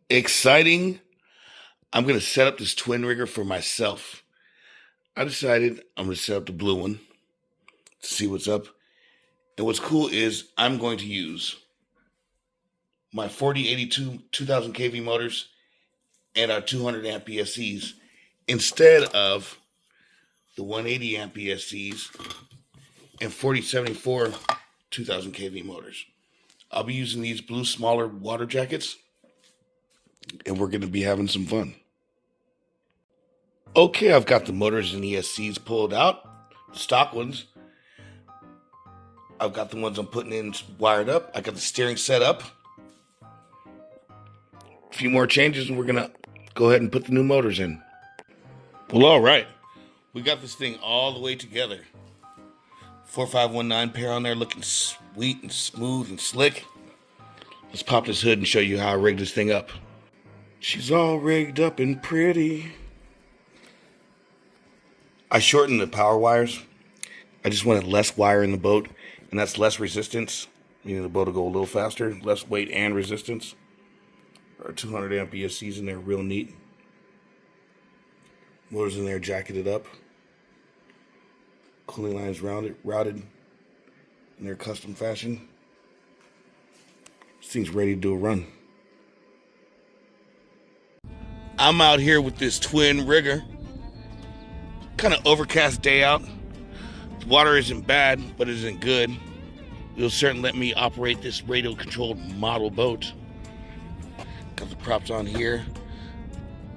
Exciting. I'm going to set up this twin rigger for myself. I decided I'm going to set up the blue one to see what's up. And what's cool is I'm going to use my 4082 2000 kV motors and our 200 amp ESCs instead of the 180 amp ESCs and 4074 2000 kV motors. I'll be using these blue smaller water jackets, and we're going to be having some fun. Okay, I've got the motors and ESCs pulled out, the stock ones. I've got the ones I'm putting in wired up. I got the steering set up. A few more changes, and we're going to go ahead and put the new motors in. Well, all right. We got this thing all the way together. 4519 pair on there, looking sweet and smooth and slick. Let's pop this hood and show you how I rigged this thing up. She's all rigged up and pretty. I shortened the power wires. I just wanted less wire in the boat, and that's less resistance, meaning the boat will go a little faster, less weight and resistance. Our 200 amp ESCs in there, real neat. Motors in there jacketed up. Cooling lines routed in their custom fashion. This thing's ready to do a run. I'm out here with this twin rigger. Kind of overcast day out. The water isn't bad, but it isn't good. It'll certainly let me operate this radio-controlled model boat. Got the props on here.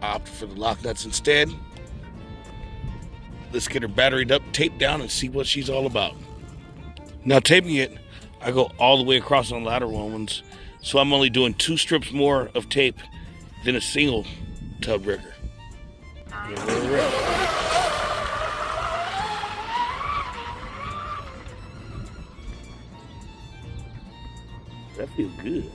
I opted for the lock nuts instead. Let's get her batteried up, taped down, and see what she's all about. Now, taping it, I go all the way across on lateral ones, so I'm only doing 2 strips more of tape than a single tub rigger. That feels good.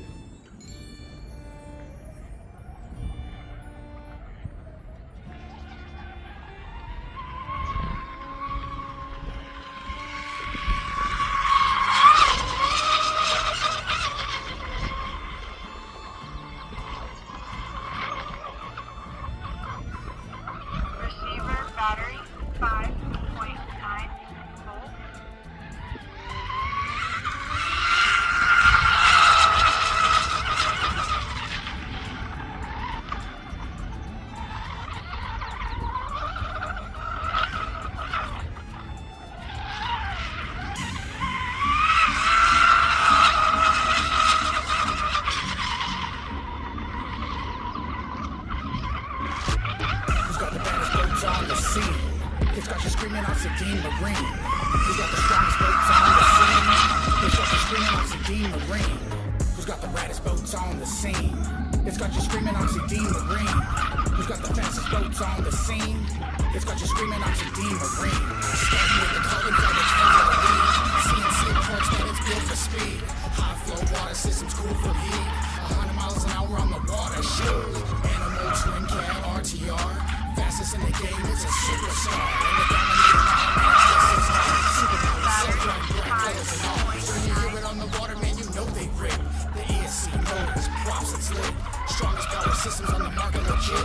Battery 5.9 volts. On the scene, it's got you screaming Oxidean Marine. Who's got the strongest boats on the scene? It's got you screaming Oxidean Marine. Who's got the raddest boats on the scene? It's got you screaming Oxidean Marine. Who's got the fastest boats on the scene? It's got you screaming Oxidean Marine. Starting with the carbon fiber tank for the lead. CNC parts that it's built for speed. High flow water systems cool for heat. 100 miles an hour on the water. Shoot. Animal twin cab RTR. Fastest in the game is a superstar. And the dominating superpower, self-driving bright colors and all. So when you hear it on the water, man, you know they rip. The ESC motors, props, it's lit. Strongest power systems on the market, legit.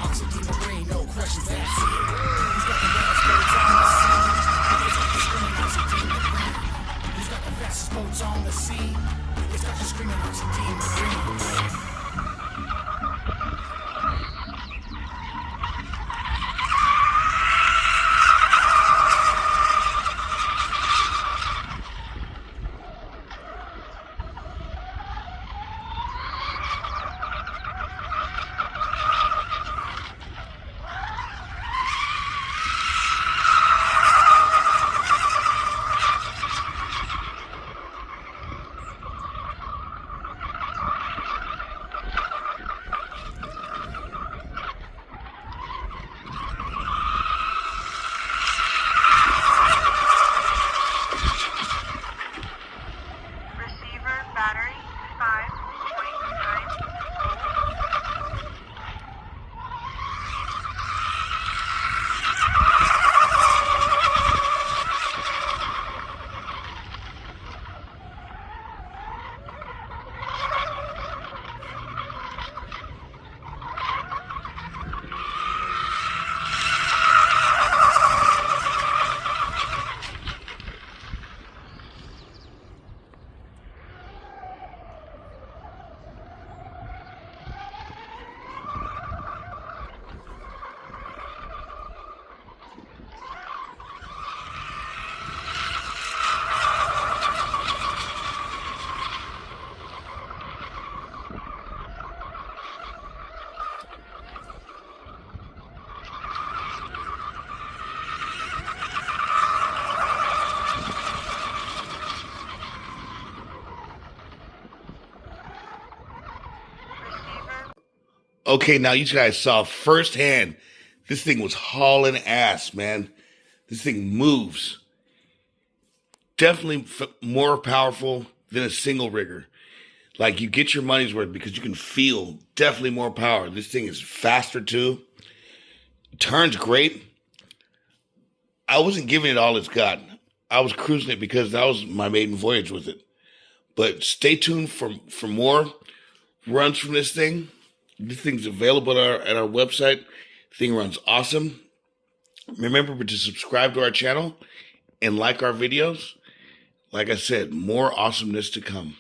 Oxidean Marine, no questions, that's it. Who's got the baddest boats on the scene? It's got you screaming Oxidean Marine. Who's got the fastest boats on the scene? It's got you screaming Oxidean Marine. Okay, now you guys saw firsthand, this thing was hauling ass, man. This thing moves. Definitely more powerful than a single rigger. Like, you get your money's worth because you can feel definitely more power. This thing is faster too. Turns great. I wasn't giving it all it's got. I was cruising it because that was my maiden voyage with it. But stay tuned for more runs from this thing. This thing's available at our website. The thing runs awesome. Remember to subscribe to our channel and like our videos. Like I said, more awesomeness to come.